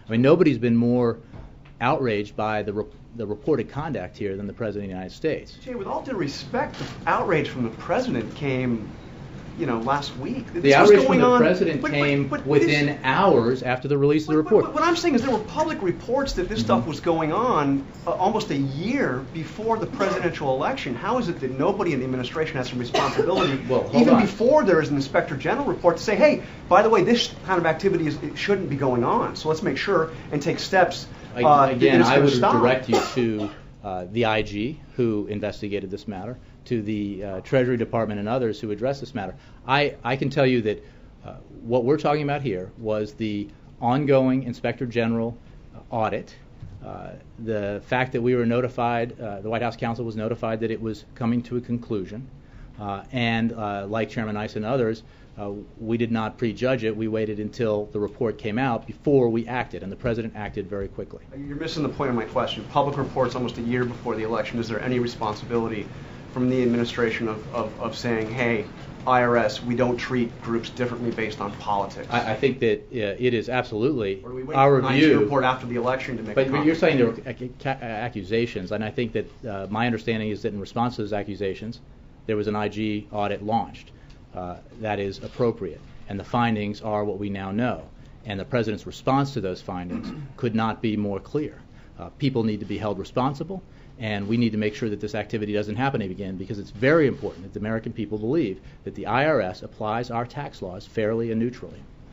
I mean, nobody's been more outraged by the reported conduct here than the President of the United States. Jay, with all due respect, the outrage from the President came, last week. The outrage from the President came within hours after the release of the report. What I'm saying is there were public reports that this stuff was going on almost a year before the presidential election. How is it that nobody in the administration has some responsibility, before there is an Inspector General report, to say, hey, by the way, this kind of activity it shouldn't be going on, so let's make sure and take steps. Again, I would direct you to the IG, who investigated this matter, to the Treasury Department and others who addressed this matter. I can tell you that what we're talking about here was the ongoing Inspector General audit. The fact that we were notified, the White House counsel was notified that it was coming to a conclusion, and like Chairman Nice and others, we did not prejudge it. We waited until the report came out before we acted, and the President acted very quickly. You're missing the point of my question. Public reports almost a year before the election. Is there any responsibility from the administration of saying, hey, IRS, we don't treat groups differently based on politics? I think that it is absolutely or do we wait our for review. The report after the election to make a comment? But you're saying there were accusations, and I think that my understanding is that in response to those accusations, there was an IG audit launched. That is appropriate, and the findings are what we now know. And the President's response to those findings could not be more clear. People need to be held responsible, and we need to make sure that this activity doesn't happen again, because it's very important that the American people believe that the IRS applies our tax laws fairly and neutrally.